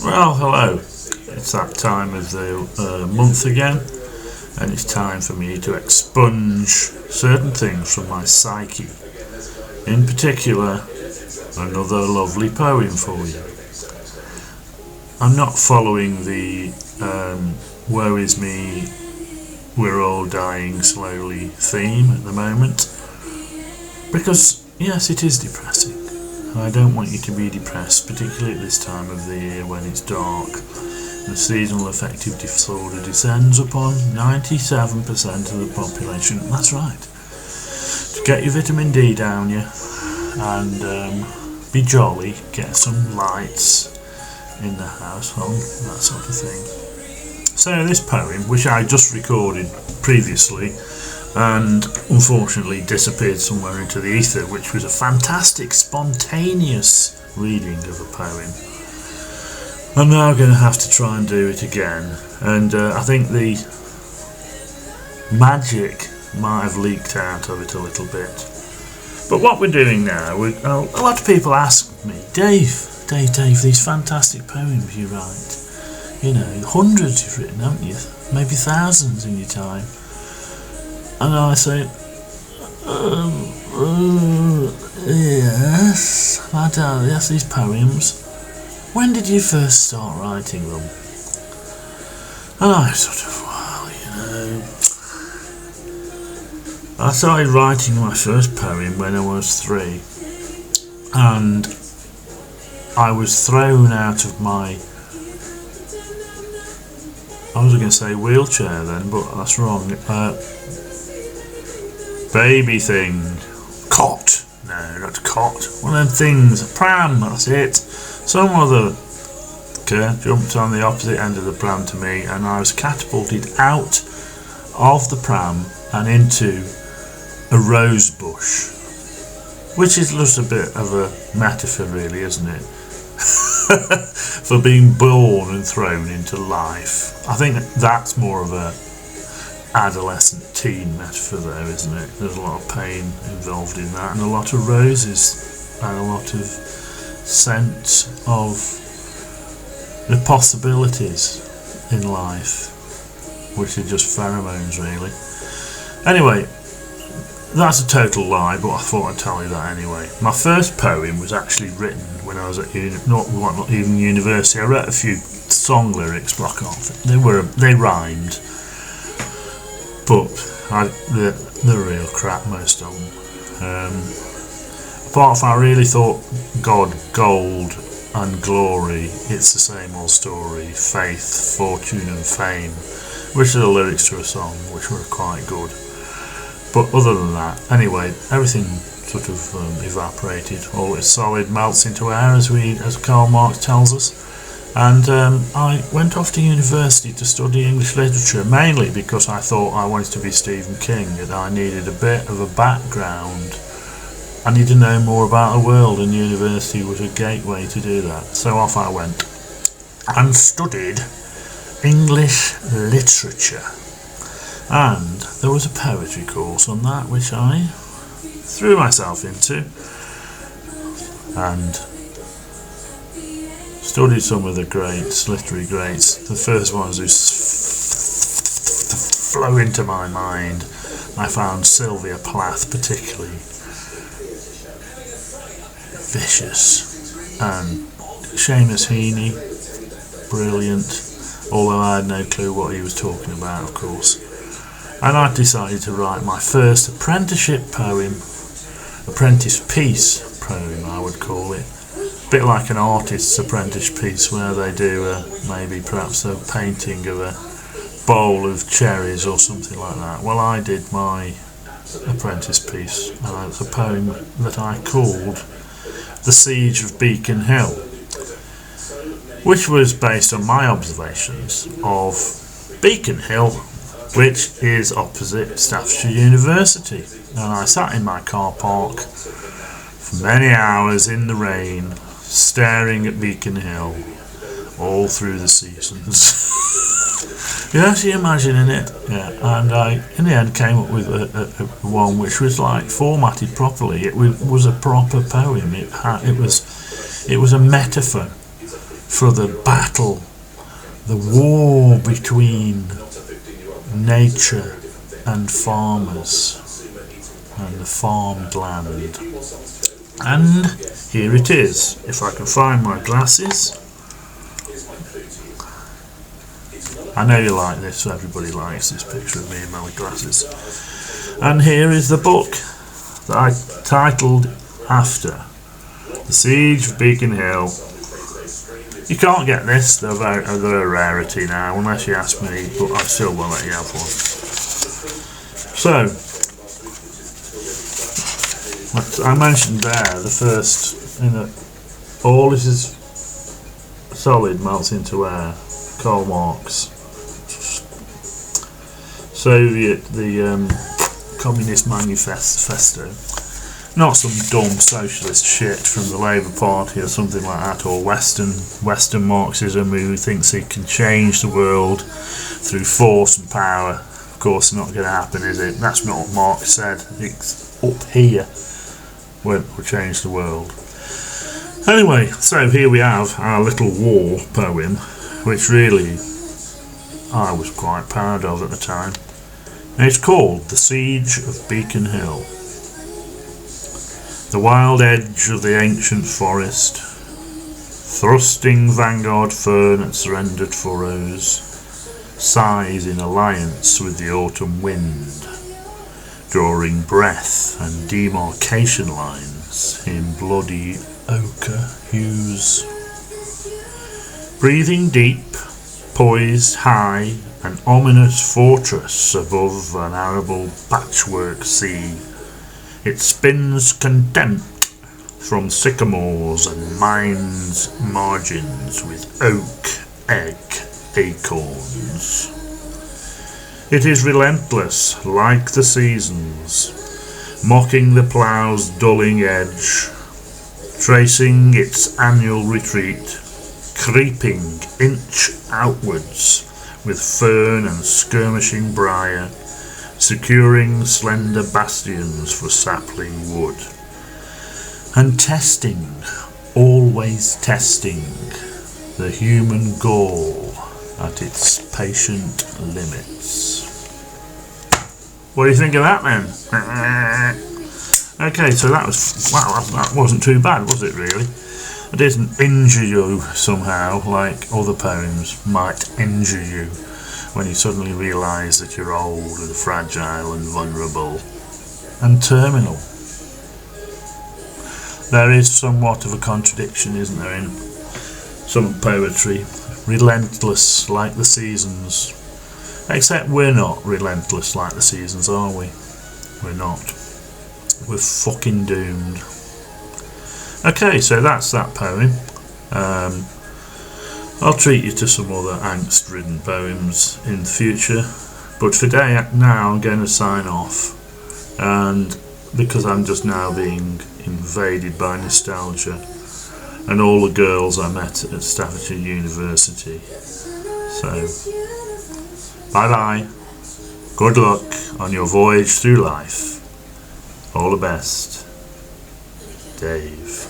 Well, hello. It's that time of the month again, and it's time for me to expunge certain things from my psyche. In particular, another lovely poem for you. I'm not following the woe is me, we're all dying slowly theme at the moment, because yes, it is depressing. I don't want you to be depressed, particularly at this time of the year when it's dark. The seasonal affective disorder descends upon 97% of the population. That's right. To get your vitamin D down you and be jolly, get some lights in the household, that sort of thing. So this poem, which I just recorded previously and unfortunately disappeared somewhere into the ether, which was a fantastic spontaneous reading of a poem, I'm now going to have to try and do it again, and I think the magic might have leaked out of it a little bit. But what we're doing now, a lot of people ask me, Dave, these fantastic poems you write, you know, hundreds you've written, haven't you? Maybe thousands in your time. And I say, yes, yes, these poems. When did you first start writing them? And I sort of, I started writing my first poem when I was 3. And I was thrown out of my, I was going to say wheelchair then, but that's wrong. Baby thing. Cot. No, not cot. One of them things. A pram, that's it. Some other jumped on the opposite end of the pram to me, and I was catapulted out of the pram and into a rose bush, which is just a bit of a metaphor really, isn't it? For being born and thrown into life. I think that's more of a adolescent teen metaphor there, isn't it? There's a lot of pain involved in that, and a lot of roses, and a lot of sense of the possibilities in life, which are just pheromones really. Anyway, that's a total lie, but I thought I'd tell you that anyway. My first poem was actually written when I was at not even university. I wrote a few song lyrics, but I can't think. They rhymed, but they're real crap, most of them. Apart from I really thought God, gold and glory, it's the same old story, faith, fortune and fame, which are the lyrics to a song which were quite good. But other than that, anyway, everything sort of evaporated. All that's solid melts into air, as Karl Marx tells us. And I went off to university to study English literature, mainly because I thought I wanted to be Stephen King, and I needed a bit of a background. I needed to know more about the world, and university was a gateway to do that. So off I went and studied English literature. And there was a poetry course on that which I threw myself into and studied some of the greats, literary greats. The first ones who flow into my mind, I found Sylvia Plath particularly vicious, and Seamus Heaney, brilliant, although I had no clue what he was talking about, of course. And I decided to write my first apprenticeship poem, apprentice piece poem I would call it, a bit like an artist's apprentice piece where they do maybe perhaps a painting of a bowl of cherries or something like that. Well, I did my apprentice piece, and it's a poem that I called The Siege of Beacon Hill, which was based on my observations of Beacon Hill, which is opposite Staffordshire University. And I sat in my car park for many hours in the rain, staring at Beacon Hill all through the seasons. You're actually imagining it, yeah. And I, in the end, came up with a one which was like formatted properly. It was a proper poem. It was a metaphor for the battle, the war between nature and farmers and the farmed land. And here it is. If I can find my glasses. I know you like this, everybody likes this picture of me in my glasses. And here is the book that I titled after The Siege of Beacon Hill. You can't get this, they're a rarity now, unless you ask me, but I still won't let you have one. So, I mentioned there, the first, all this is solid melts into air, Karl Marx. Soviet, the Communist Manifesto, not some dumb socialist shit from the Labour Party or something like that, or Western Marxism who thinks it can change the world through force and power. Of course, not going to happen, is it? That's not what Marx said. It's up here where it will change the world. Anyway, so here we have our little war poem, which really I was quite proud of at the time. And it's called The Siege of Beacon Hill. The wild edge of the ancient forest, thrusting vanguard fern at surrendered furrows, sighs in alliance with the autumn wind, drawing breath and demarcation lines in bloody ochre hues. Breathing deep, poised high, an ominous fortress above an arable patchwork sea. It spins contempt from sycamores and mines margins with oak egg acorns. It is relentless like the seasons, mocking the plough's dulling edge, tracing its annual retreat, creeping inch outwards with fern and skirmishing briar, securing slender bastions for sapling wood, and testing, always testing, the human gall at its patient limits. What do you think of that then? Okay, so that was, wow, that wasn't too bad, was it really? It didn't injure you somehow like other poems might injure you when you suddenly realise that you're old and fragile and vulnerable and terminal. There is somewhat of a contradiction, isn't there, in some poetry? Relentless like the seasons. Except we're not relentless like the seasons, are we? We're not. We're fucking doomed. Okay, so that's that poem. I'll treat you to some other angst-ridden poems in the future, but for now I'm going to sign off, and because I'm just now being invaded by nostalgia and all the girls I met at Staffordshire University. So, bye bye. Good luck on your voyage through life. All the best. Dave.